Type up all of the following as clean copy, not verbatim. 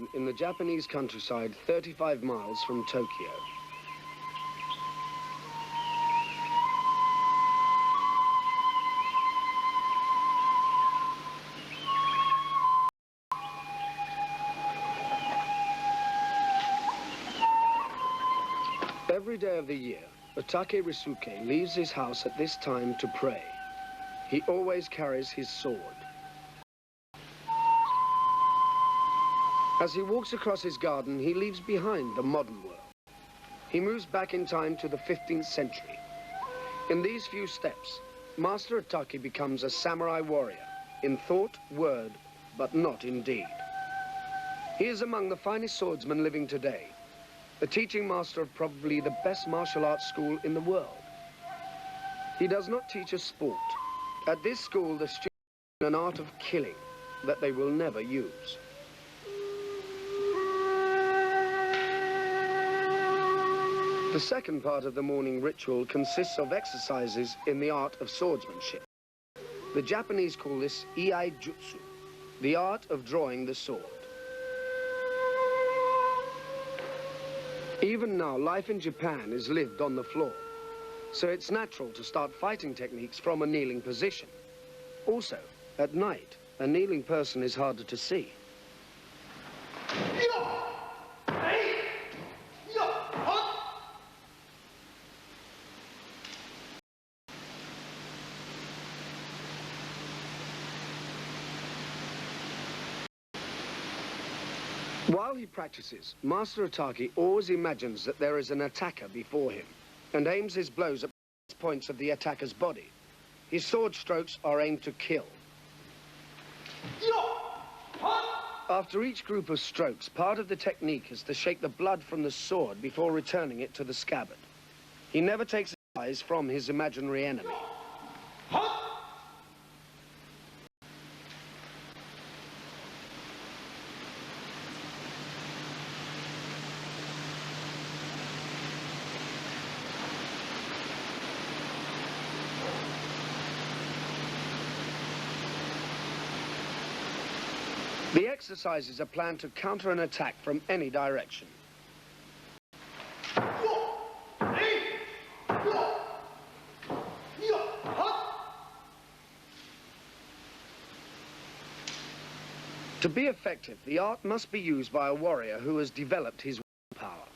town in the Japanese countryside 35 miles from Tokyo. Every day of the year, Otake Risuke leaves his house at this time to pray. He always carries his sword. As he walks across his garden, he leaves behind the modern world. He moves back in time to the 15th century. In these few steps, Master Otake becomes a samurai warrior, in thought, word, but not in deed. He is among the finest swordsmen living today, the teaching master of probably the best martial arts school in the world. He does not teach a sport. At this school, the students learn an art of killing that they will never use. The second part of the morning ritual consists of exercises in the art of swordsmanship. The Japanese call this iai jutsu, the art of drawing the sword. Even now, life in Japan is lived on the floor, so it's natural to start fighting techniques from a kneeling position. Also, at night, a kneeling person is harder to see. While he practices, Master Otake always imagines that there is an attacker before him and aims his blows at points of the attacker's body. His sword strokes are aimed to kill. After each group of strokes, part of the technique is to shake the blood from the sword before returning it to the scabbard. He never takes his eyes from his imaginary enemy. The exercises are planned to counter an attack from any direction. To be effective, the art must be used by a warrior who has developed his willpower.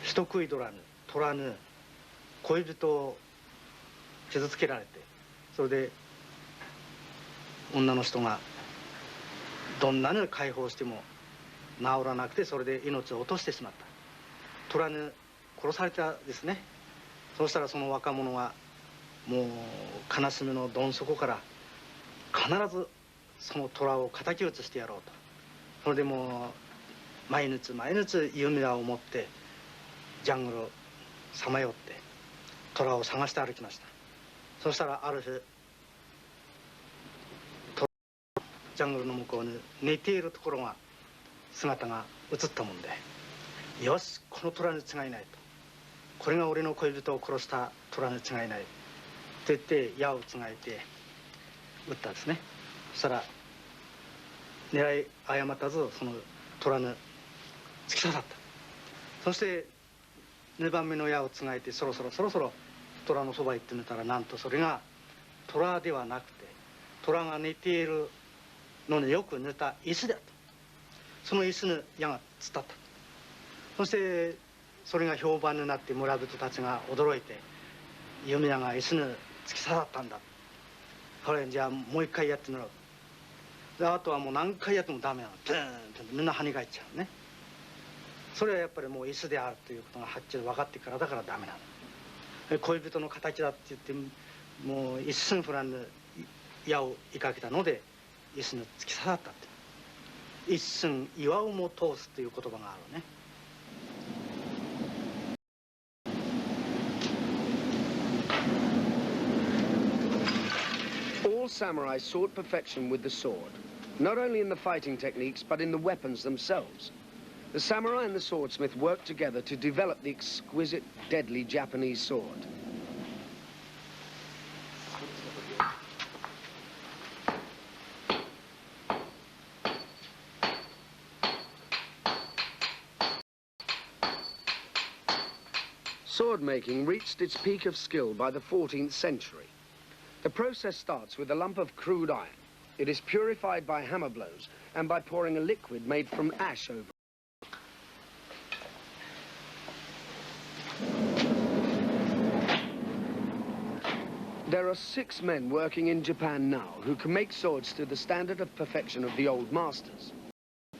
人食い取らぬ、取らぬ、恋人を傷つけられて、それで女の人がどんなに解放しても治らなくて、それで命を落としてしまった。取らぬ、殺されたですね。そうしたらその若者はもう悲しみのどん底から必ずその虎を敵討ちしてやろうと。それでもう毎日毎日夢を持ってジャングルをさまよって虎を探して歩きました。そしたらある日ジャングルの向こうに寝ているところが姿が映ったもんで、よし、この虎に違いないと、これが俺の恋人を殺した虎に違いないと言って矢をつがえて撃ったんですね。そしたら狙い誤ったずその虎に突き刺さった。そして2番目の矢をつがえてそろそろ虎のそばへ行ってみたら、なんとそれが虎ではなくて虎が寝ているのによく似た石だと。その石に矢が突っ立った。そしてそれが評判になって村人たちが驚いて、弓矢が石に突き刺さったんだ。これじゃあもう一回やってみろ。であとはもう何回やってもダメなの。プーンってみんな跳ね返っちゃうね。それはやっぱりもう石であるということがはっきり分かってからだからダメなの。恋人の敵だって言ってもう一寸不乱に矢を追いかけたので石に突き刺さったって。一寸岩をも通すという言葉があるね。All samurai sought perfection with the sword, not only in the fighting techniques but in the weapons themselves. The samurai and the swordsmith worked together to develop the exquisite, deadly Japanese sword. Sword making reached its peak of skill by the 14th century. The process starts with a lump of crude iron. It is purified by hammer blows and by pouring a liquid made from ash over it. There are 6 men working in Japan now who can make swords to the standard of perfection of the old masters.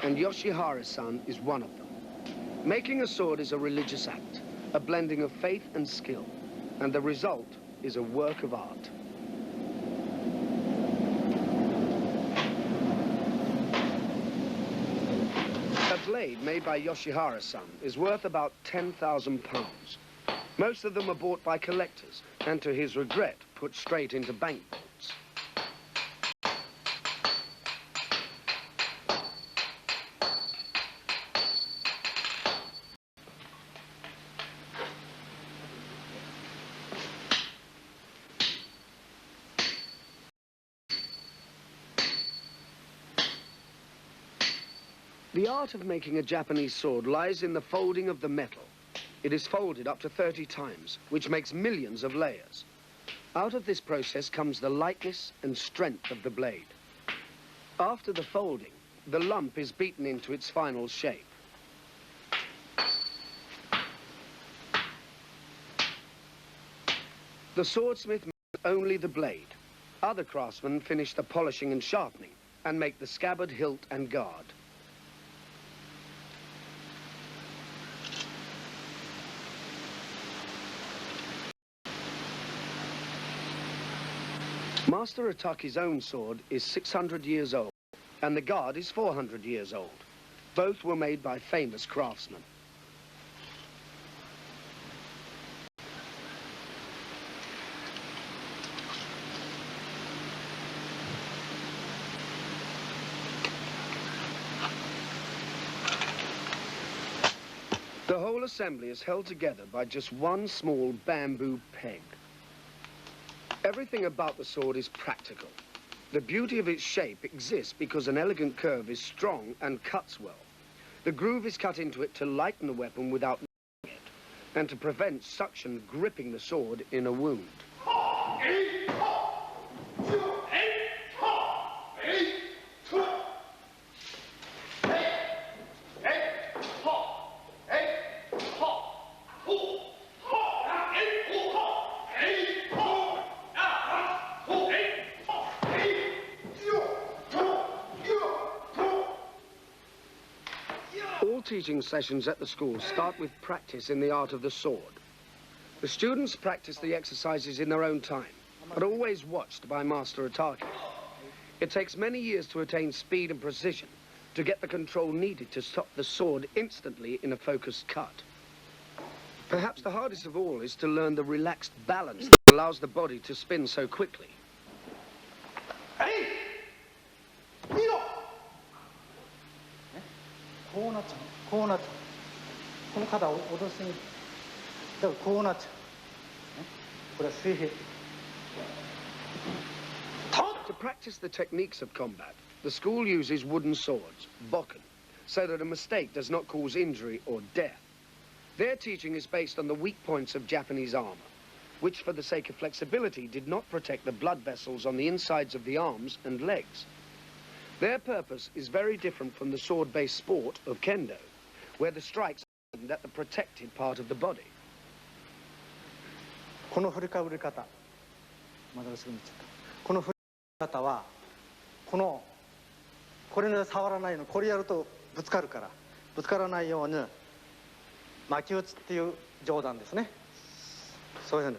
And Yoshihara-san is one of them. Making a sword is a religious act, a blending of faith and skill, and the result is a work of art. A blade made by Yoshihara-san is worth about £10,000. Most of them are bought by collectors, and to his regret, put straight into banknotes. The art of making a Japanese sword lies in the folding of the metal. It is folded up to 30 times, which makes millions of layers. Out of this process comes the lightness and strength of the blade. After the folding, the lump is beaten into its final shape. The swordsmith makes only the blade. Other craftsmen finish the polishing and sharpening and make the scabbard, hilt and guard. Master Ataki's own sword is 600 years old, and the guard is 400 years old. Both were made by famous craftsmen. The whole assembly is held together by just one small bamboo peg. Everything about the sword is practical. The beauty of its shape exists because an elegant curve is strong and cuts well. The groove is cut into it to lighten the weapon without moving it, and to prevent suction gripping the sword in a wound. All teaching sessions at the school start with practice in the art of the sword. The students practice the exercises in their own time, but always watched by Master Ataki. It takes many years to attain speed and precision, to get the control needed to stop the sword instantly in a focused cut. Perhaps the hardest of all is to learn the relaxed balance that allows the body to spin so quickly. To practice the techniques of combat, the school uses wooden swords, bokken, so that a mistake does not cause injury or death. Their teaching is based on the weak points of Japanese armor, which for the sake of flexibility did not protect the blood vessels on the insides of the arms and legs. Their purpose is very different from the sword-based sport of kendo, where the strikes are aimed at the protected part of the body. この振りかぶり方、まだすぐに言っちゃった。この振り方は、これで触らないの、これやるとぶつかるから、ぶつからないように巻き打つっていう上段ですね。そういうふうに、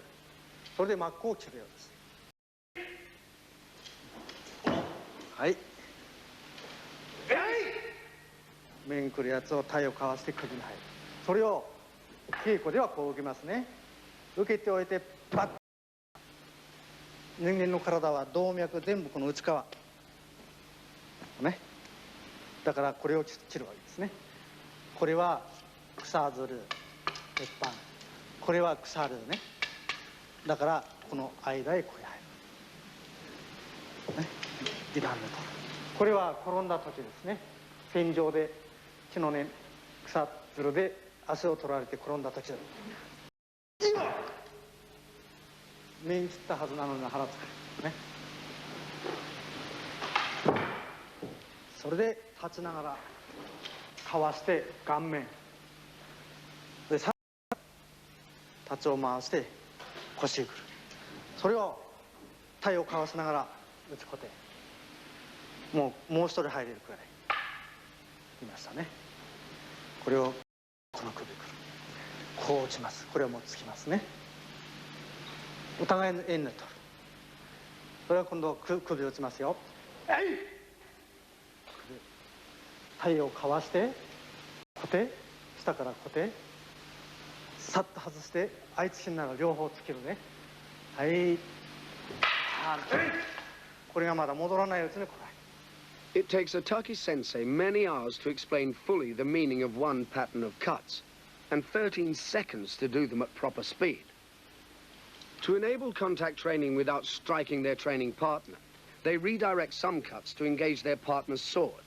それで真っ向を切るようです。はい。面に来るやつを体をかわして首に入る。それを稽古ではこう受けますね。受けておいてパッ。人間の体は動脈全部この内側ね。だからこれを切るわけですね。これは草ずる鉄板、これは腐るね。だからこの間へこれ入るね。2段目と。これは転んだ時ですね。戦場で木の根草づるで足を取られて転んだ時だ。目につったはずなのに腹つくね。それで立ちながらかわして顔面でさ立ちを回して腰へくる。それを体をかわしながら打つ固定。もう一人入れるくらいいましたね。これをこの首くる。こう打ちます。これをもうつきますね。お互いの円に取る。それは今度首を打ちますよ。体をかわして固定、下から固定、さっと外して相手なら両方つけるね。はい。これがまだ戻らないうちにこれ。It takes a Taki sensei many hours to explain fully the meaning of one pattern of cuts, and 13 seconds to do them at proper speed. To enable contact training without striking their training partner, they redirect some cuts to engage their partner's sword.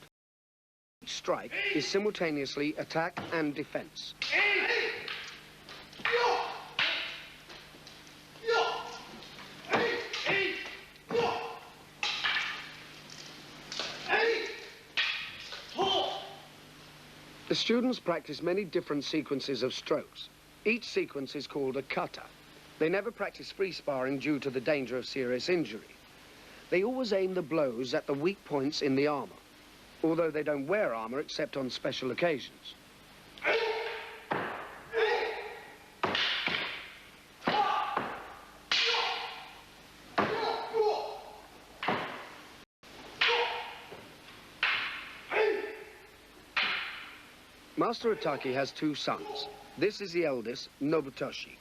Each strike is simultaneously attack and defense. The students practice many different sequences of strokes. Each sequence is called a kata. They never practice free sparring due to the danger of serious injury. They always aim the blows at the weak points in the armor, although they don't wear armor except on special occasions. Master Ataki has two sons. This is the eldest, Nobutoshi.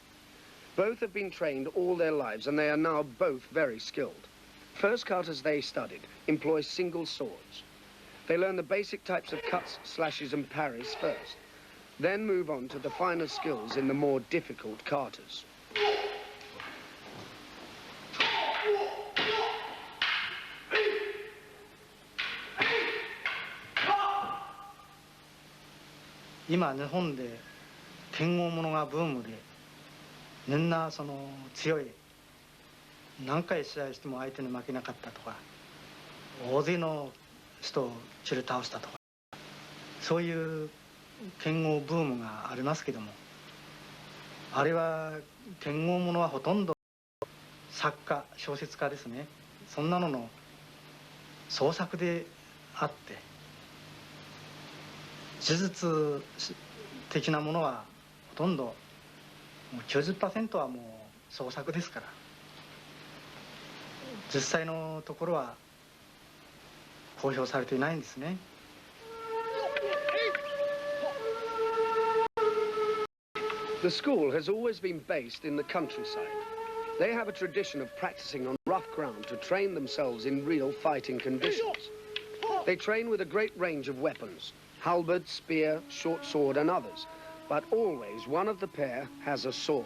Both have been trained all their lives and they are now both very skilled. First katas they studied employ single swords. They learn the basic types of cuts, slashes and parries first, then move on to the finer skills in the more difficult katas. Now, 日本で剣豪ものがブームで、みんなその強い、何回試合しても相手に負けなかったとか、大勢の人を切り倒したとか、そういう剣豪ブームがありますけども、あれは剣豪ものはほとんど作家、小説家ですね。そんなのの創作であって。事実的なものはほとんどもう 90% はもう創作ですから実際のところは公表されていないんですね。The school has always been based in the countryside. They have a tradition of practicing on rough ground to train themselves in real fighting conditions. They train with a great range of weapons. Halberd, spear, short sword and others, but always one of the pair has a sword.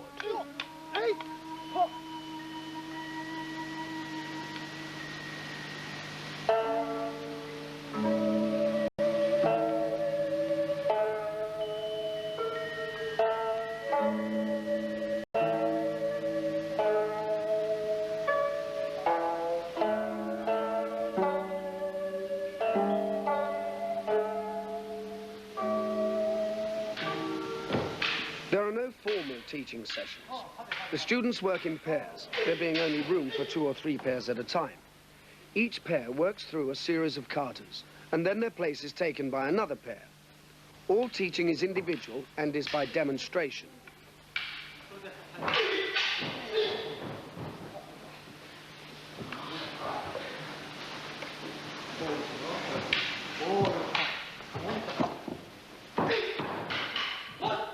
There are no formal teaching sessions. The students work in pairs, there being only room for 2 or 3 pairs at a time. Each pair works through a series of katas, and then their place is taken by another pair. All teaching is individual and is by demonstration.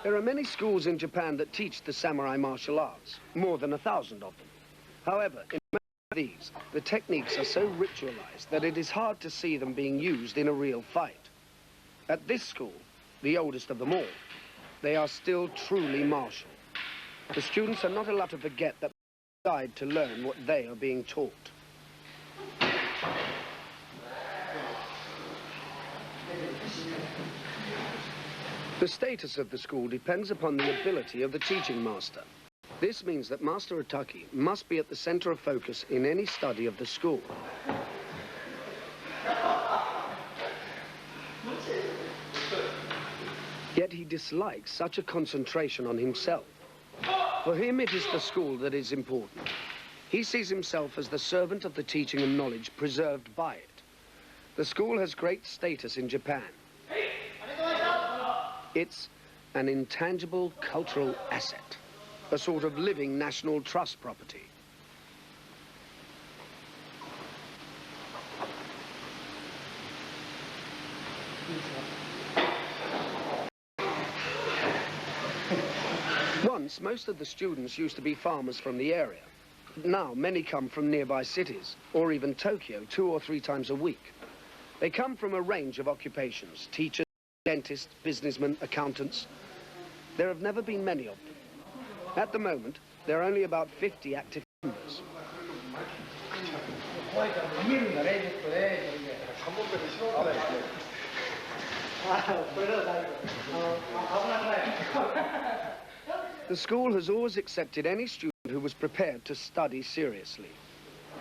There are many schools in Japan that teach the samurai martial arts, more than 1,000 of them. However, in many of these, the techniques are so ritualized that it is hard to see them being used in a real fight. At this school, the oldest of them all, they are still truly martial. The students are not allowed to forget that they died to learn what they are being taught. The status of the school depends upon the ability of the teaching master. This means that Master Ataki must be at the center of focus in any study of the school. Yet he dislikes such a concentration on himself. For him, it is the school that is important. He sees himself as the servant of the teaching and knowledge preserved by it. The school has great status in Japan. It's an intangible cultural asset, a sort of living national trust property. Once, most of the students used to be farmers from the area. Now, many come from nearby cities, or even Tokyo, 2 or 3 times a week. They come from a range of occupations: teachers, dentists, businessmen, accountants. There have never been many of them. At the moment, there are only about 50 active members. The school has always accepted any student who was prepared to study seriously.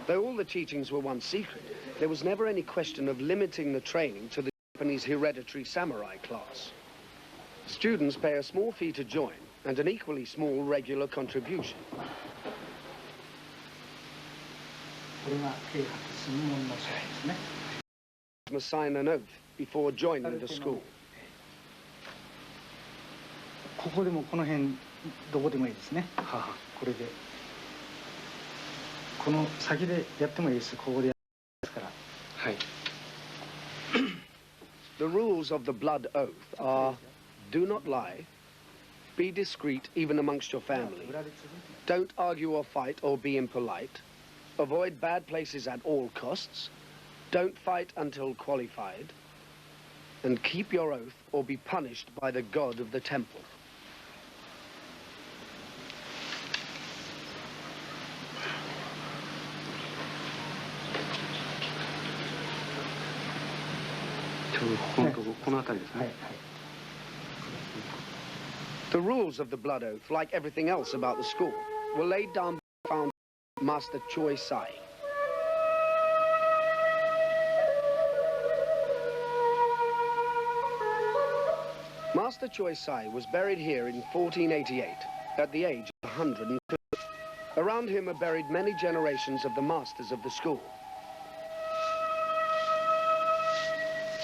Though all the teachings were once secret, there was never any question of limiting the training to the Japanese hereditary samurai class. Students pay a small fee to join and an equally small regular contribution. Must sign an oath before joining the school. ここでもこの辺どこでもいいですね。これでこの先でやってもいいです。ここでやりますから。はい。The rules of the blood oath are: do not lie, be discreet even amongst your family, don't argue or fight or be impolite, avoid bad places at all costs, don't fight until qualified, and keep your oath or be punished by the god of the temple. The rules of the blood oath, like everything else about the school, were laid down by the founder, Master Choi Sai. Master Choi Sai was buried here in 1488 at the age of 102. Around him are buried many generations of the masters of the school.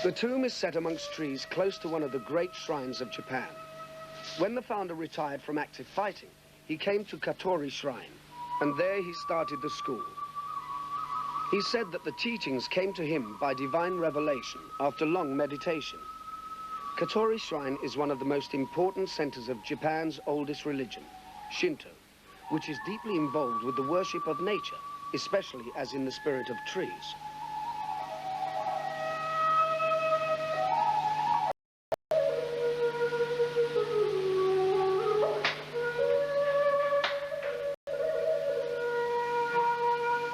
The tomb is set amongst trees close to one of the great shrines of Japan. When the founder retired from active fighting, he came to Katori Shrine, and there he started the school. He said that the teachings came to him by divine revelation after long meditation. Katori Shrine is one of the most important centers of Japan's oldest religion, Shinto, which is deeply involved with the worship of nature, especially as in the spirit of trees.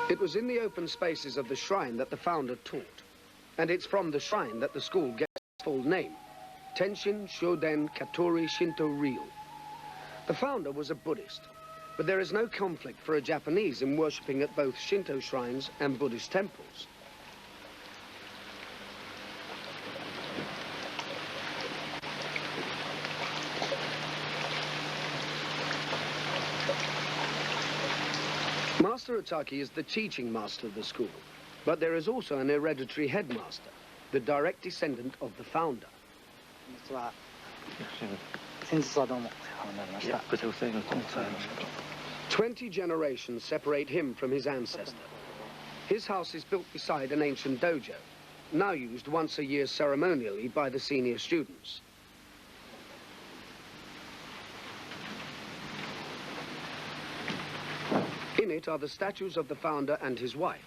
It was in the open spaces of the shrine that the founder taught, and it's from the shrine that the school gets its full name, Tenshin Shoden Katori Shinto Ryu. The founder was a Buddhist, but there is no conflict for a Japanese in worshipping at both Shinto shrines and Buddhist temples. Master Ataki is the teaching master of the school, but there is also an hereditary headmaster, the direct descendant of the founder. 20 generations separate him from his ancestor. His house is built beside an ancient dojo, now used once a year ceremonially by the senior students. In it are the statues of the founder and his wife.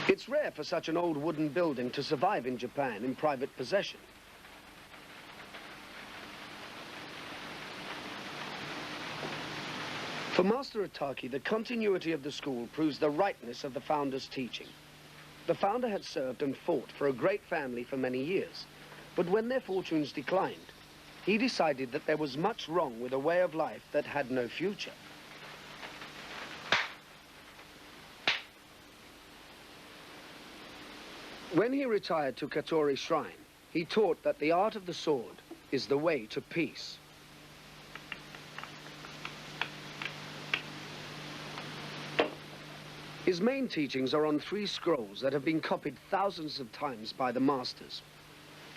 It's rare for such an old wooden building to survive in Japan in private possession. For Master Ataki, the continuity of the school proves the rightness of the founder's teaching. The founder had served and fought for a great family for many years, But when their fortunes declined, he decided that there was much wrong with a way of life that had no future. When he retired to Katori Shrine, he taught that the art of the sword is the way to peace. His main teachings are on 3 scrolls that have been copied thousands of times by the masters.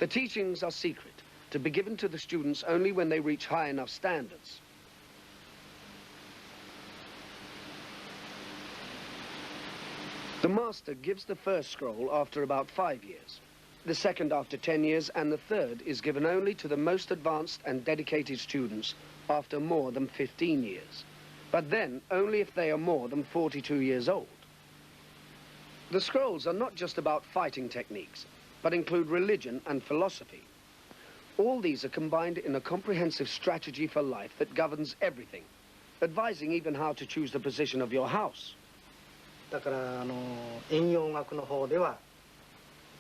The teachings are secret, to be given to the students only when they reach high enough standards. The master gives the first scroll after about 5 years, the second after 10 years, and the third is given only to the most advanced and dedicated students after more than 15 years. But then only if they are more than 42 years old. The scrolls are not just about fighting techniques, but include religion and philosophy. All these are combined in a comprehensive strategy for life that governs everything, advising even how to choose the position of your house. だから遠洋学の方では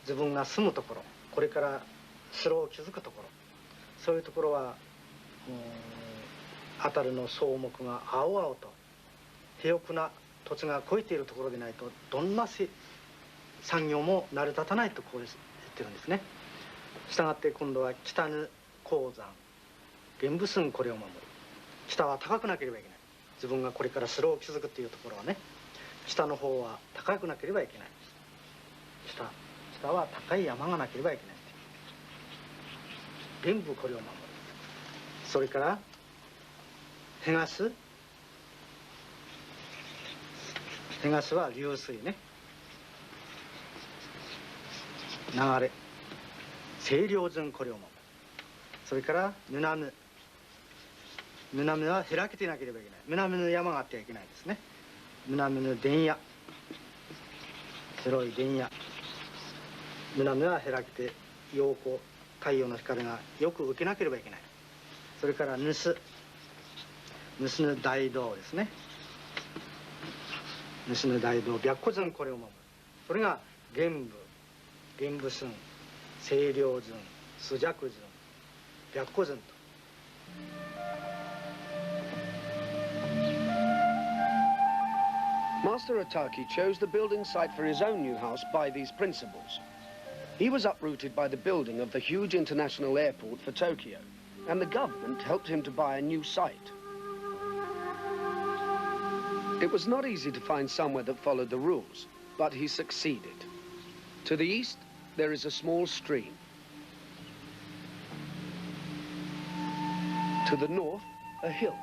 自分が住むところ、これから城を築くところ、そういうところは辺りの草木が青々と肥沃な土地が肥えているところでないとどんな産業も成り立たないとこう言ってるんですね。したがって今度は北ぬ鉱山、玄武寸これを守る。北は高くなければいけない。自分がこれから城を築くっていうところはね、北の方は高くなければいけない。北は高い山がなければいけない。玄武これを守る。それから東は流水ね、流れ、清涼順これを守る。それから南は開けていなければいけない。南の山があってはいけないですね。南の田野、広い田野、南は開けて陽光、太陽の光がよく受けなければいけない。それから盗の大道ですね。盗の大道、白虎順これを守る。それが玄武寸、清涼順、朱雀順、白虎順と。Master Ataki chose the building site for his own new house by these principles. He was uprooted by the building of the huge international airport for Tokyo, and the government helped him to buy a new site. It was not easy to find somewhere that followed the rules, but he succeeded. To the east, there is a small stream. To the north, a hill.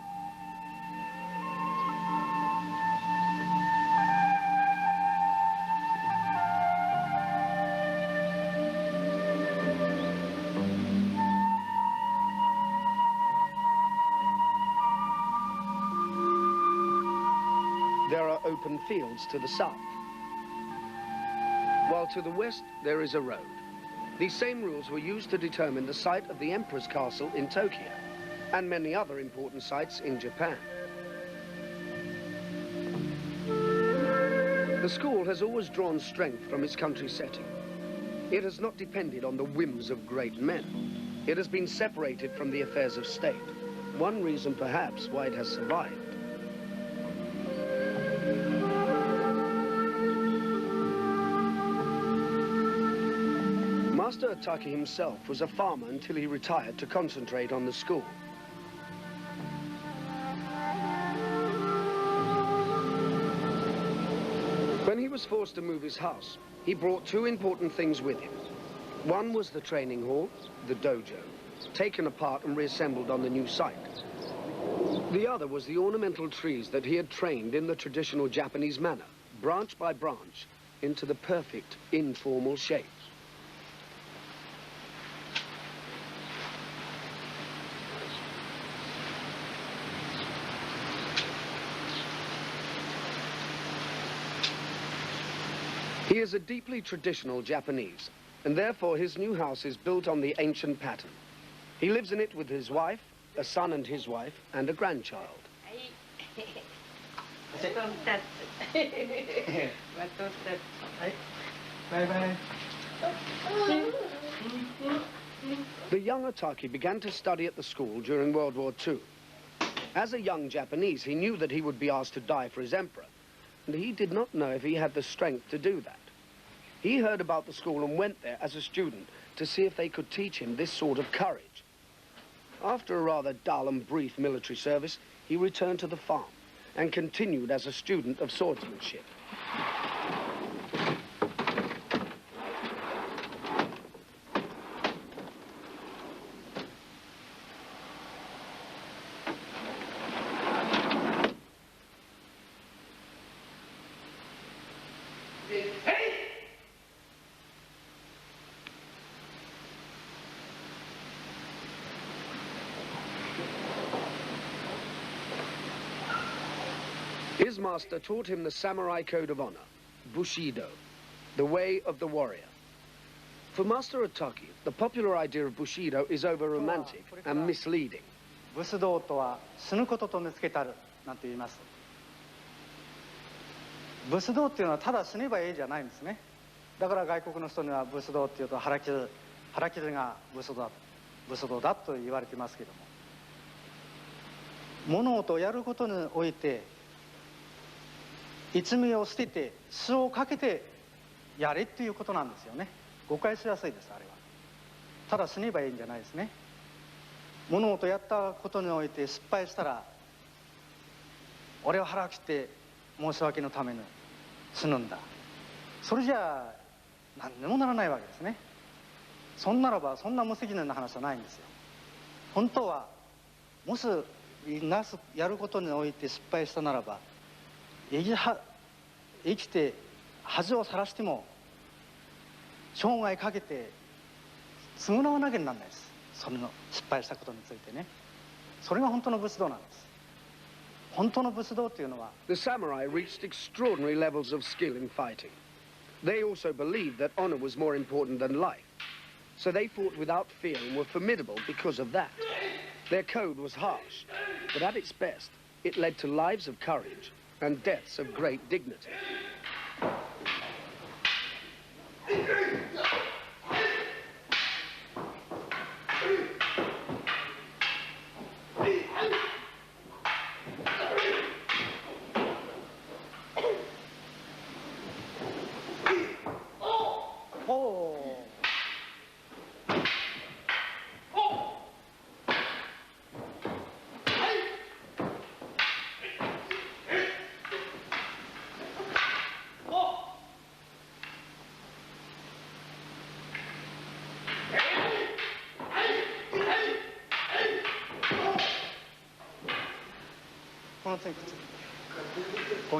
There are open fields to the south, while to the west there is a road. These same rules were used to determine the site of the Emperor's Castle in Tokyo and many other important sites in Japan. The school has always drawn strength from its country setting. It has not depended on the whims of great men. It has been separated from the affairs of state. One reason, perhaps, why it has survived. Master Ataki himself was a farmer until he retired to concentrate on the school. When he was forced to move his house, he brought 2 important things with him. One was the training hall, the dojo, taken apart and reassembled on the new site. The other was the ornamental trees that he had trained in the traditional Japanese manner, branch by branch, into the perfect informal shapes. He is a deeply traditional Japanese, and therefore his new house is built on the ancient pattern. He lives in it with his wife, a son and his wife, and a grandchild. Bye bye. The young Otaki began to study at the school during World War II. As a young Japanese, he knew that he would be asked to die for his emperor, and he did not know if he had the strength to do that. He heard about the school and went there as a student to see if they could teach him this sort of courage. After a rather dull and brief military service, he returned to the farm and continued as a student of swordsmanship. His master taught him the samurai code of honor, Bushido, the way of the warrior. For Master Otaki, the popular idea of Bushido is over-romantic and misleading. 武士道とは死ぬことと見つけたるなんて言います。武士道っていうのはただ死ねばいいじゃないんですね。だから外国の人には武士道っていうと腹切りが武士道だと言われてますけども、物事をやることにおいて一味を捨てて酢をかけてやれっていうことなんですよね。誤解しやすいです。あれはただ死ねばいいんじゃないですね。物事をやったことにおいて失敗したら俺は腹切って申し訳のために死ぬんだ、それじゃあ何にもならないわけですね。そんならばそんな無責任な話じゃないんですよ。本当はもしやることにおいて失敗したならば生きて恥をさらしても生涯かけて償わなきゃならないです。その失敗したことについてね。それが本当の武士道なんです。本当の武士道っていうのは The samurai reached extraordinary levels of skill in fighting. They also believed that honor was more important than life. So they fought without fear and were formidable because of that. Their code was harsh, but at its best, it led to lives of courage and deaths of great dignity.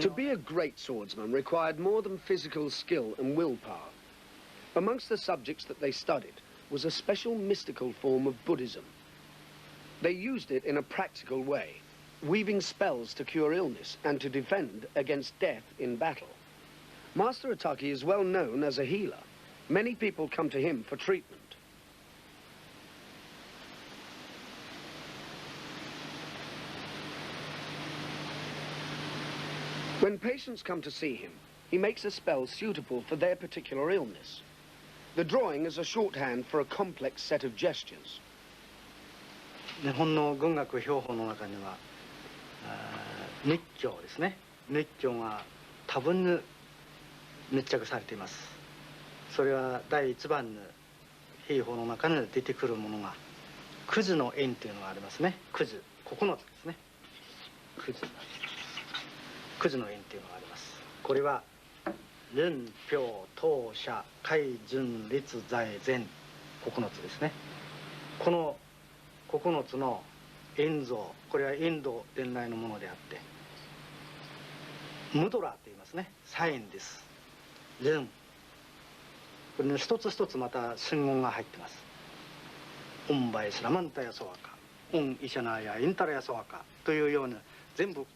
To be a great swordsman required more than physical skill and willpower. Amongst the subjects that they studied was a special mystical form of Buddhism. They used it in a practical way, weaving spells to cure illness and to defend against death in battle. Master Otaki is well known as a healer. Many people come to him for treatment. When patients come to see him, he makes a spell suitable for their particular illness. The drawing is a shorthand for a complex set of gestures. 日本の軍学標本の中には密教ですね。密教が多分に密着されています。それは第一番の兵法の中に出てくるものが九字の円というのがありますね。九字9つですね。九字の円というのがあります。これは輪表当社海順立在前9つですね。この9つの円像、これはインド伝来のものであってムドラーと言いますね。サインです。輪、これの一つ一つまた真言が入ってます。オンバイスラマンタヤソワカ、オンイシャナヤインタラヤソワカというような全部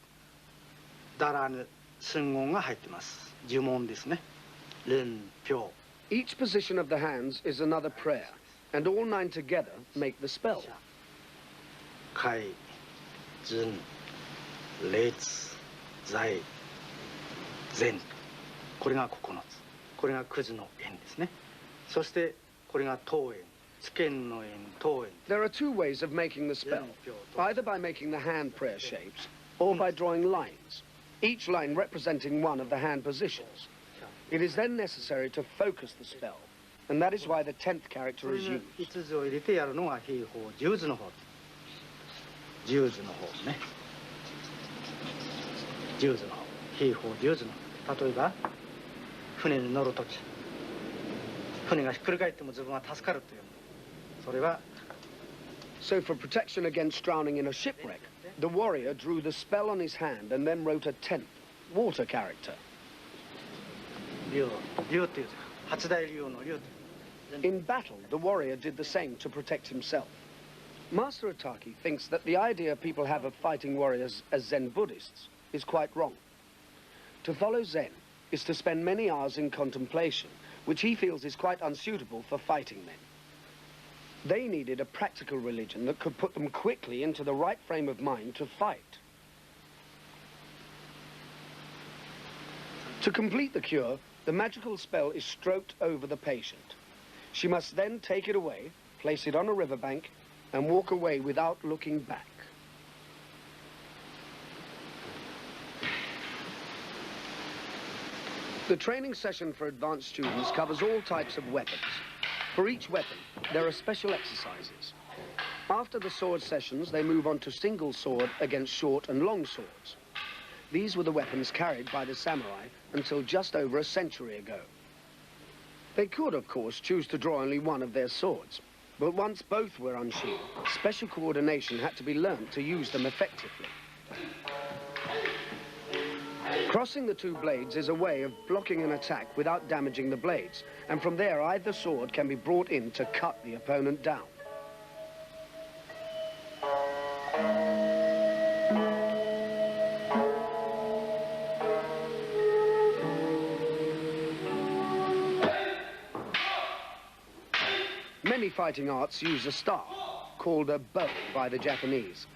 ダラーの真言が入ってます。呪文ですね。連表。Each position of the hands is another prayer, and all 9 together make the spell. 海、順、列、在、前。これが9つ。これが9時の円ですね。そしてこれが当円、There are two ways of making the spell, either by making the hand prayer shapes or by drawing lines, each line representing one of the hand positions. It is then necessary to focus the spell, and that is why the 10th character is used. So for protection against drowning in a shipwreck, the warrior drew the spell on his hand and then wrote a 10th, water character. In battle, the warrior did the same to protect himself. Master Ataki thinks that the idea people have of fighting warriors as Zen Buddhists is quite wrong. To follow Zen is to spend many hours in contemplation, which he feels is quite unsuitable for fighting men. They needed a practical religion that could put them quickly into the right frame of mind to fight. To complete the cure, the magical spell is stroked over the patient. She must then take it away, place it on a riverbank, and walk away without looking back. The training session for advanced students covers all types of weapons. For each weapon, there are special exercises. After the sword sessions, they move on to single sword against short and long swords. These were the weapons carried by the samurai until just over a century ago. They could, of course, choose to draw only one of their swords, but once both were unsheathed, special coordination had to be learned to use them effectively. Crossing the two blades is a way of blocking an attack without damaging the blades, and from there either sword can be brought in to cut the opponent down. Many fighting arts use a staff, called a bow by the Japanese.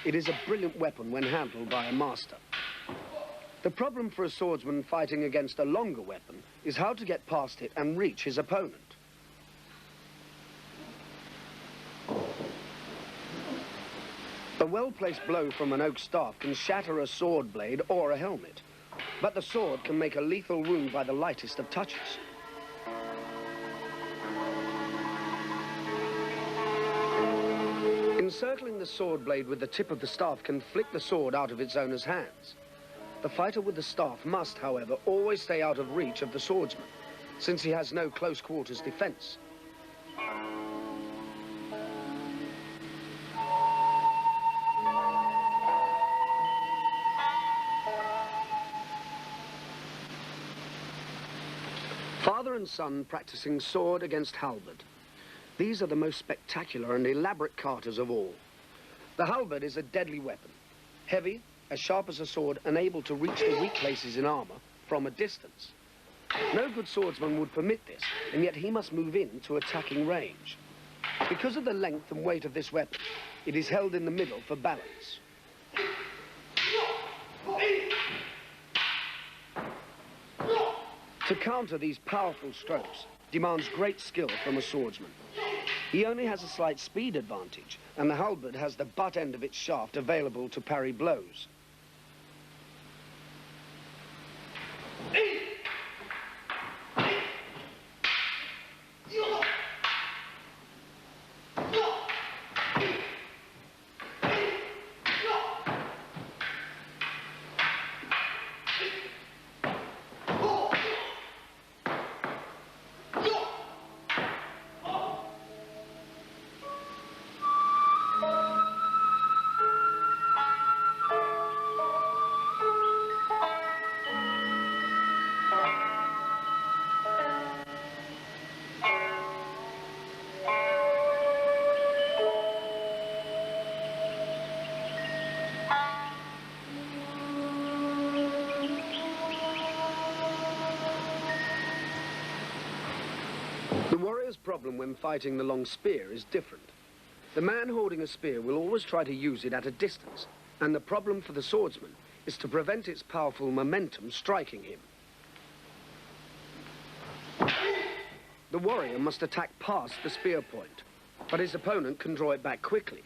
It is a brilliant weapon when handled by a master. The problem for a swordsman fighting against a longer weapon is how to get past it and reach his opponent. A well-placed blow from an oak staff can shatter a sword blade or a helmet, but the sword can make a lethal wound by the lightest of touches. Encircling the sword blade with the tip of the staff can flick the sword out of its owner's hands. The fighter with the staff must, however, always stay out of reach of the swordsman, since he has no close quarters defense. Father and son practicing sword against halberd. These are the most spectacular and elaborate katas of all. The halberd is a deadly weapon, heavy, as sharp as a sword, and able to reach the weak places in armor from a distance. No good swordsman would permit this, and yet he must move in to attacking range. Because of the length and weight of this weapon, it is held in the middle for balance. To counter these powerful strokes demands great skill from a swordsman. He only has a slight speed advantage, and the halberd has the butt end of its shaft available to parry blows. The warrior's problem when fighting the long spear is different. The man holding a spear will always try to use it at a distance, and the problem for the swordsman is to prevent its powerful momentum striking him. The warrior must attack past the spear point, but his opponent can draw it back quickly.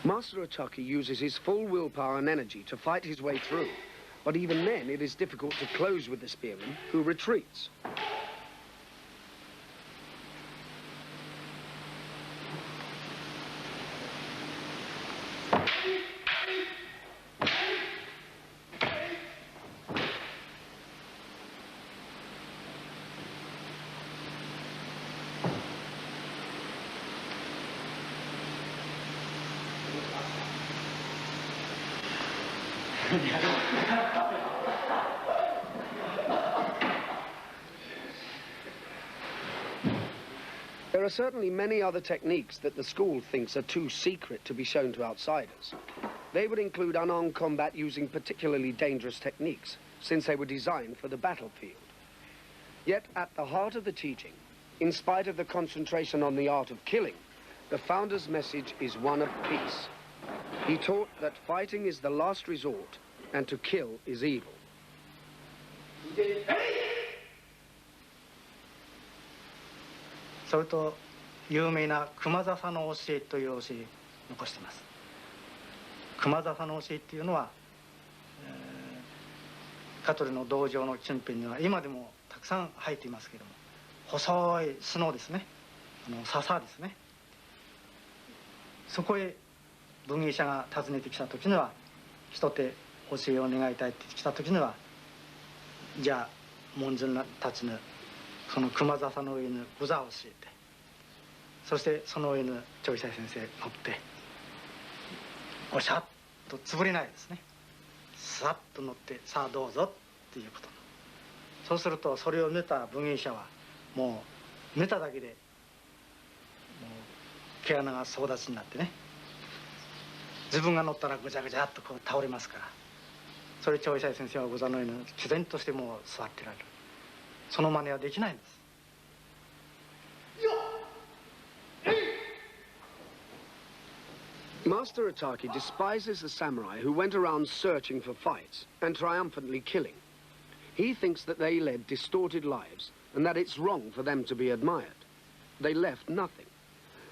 Master Ataki uses his full willpower and energy to fight his way through, but even then it is difficult to close with the spearman, who retreats. There are certainly many other techniques that the school thinks are too secret to be shown to outsiders. They would include unarmed combat using particularly dangerous techniques, since they were designed for the battlefield. Yet at the heart of the teaching, in spite of the concentration on the art of killing, the founder's message is one of peace. He taught that fighting is the last resort, and to kill is evil. それと有名な熊笹の教えという教えを残しています。熊笹の教えっていうのは、香取の道場の近辺には今でもたくさん生えていますけれども、細いスノーですね、笹ですね。そこへ文芸者が訪ねてきた時には、一手教えを願いたいって来た時には、じゃあ門人たちにその熊笹の上にブザを教えて、そしてその上に長久先生乗っておしゃっとつぶれないですね、さっと乗ってさあどうぞっていうこと。そうするとそれを見た文芸者はもう見ただけでもう毛穴が総立ちになってね、自分が乗ったらぐちゃぐちゃっとこう倒れますから、それ長久先生はご座の上に自然としてもう座ってられる。その真似はできないんです。Master Ataki despises the samurai who went around searching for fights and triumphantly killing. He thinks that they led distorted lives and that it's wrong for them to be admired. They left nothing.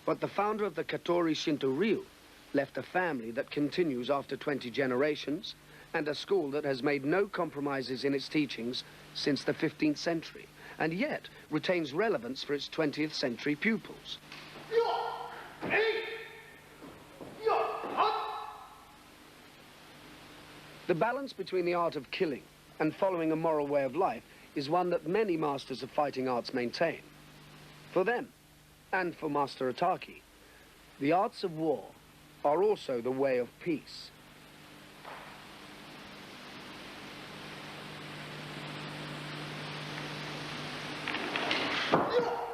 But the founder of the Katori Shinto Ryu left a family that continues after 20 generations and a school that has made no compromises in its teachings since the 15th century, and yet retains relevance for its 20th century pupils. The balance between the art of killing and following a moral way of life is one that many masters of fighting arts maintain. For them, and for Master Ataki, the arts of war are also the way of peace. Yeah.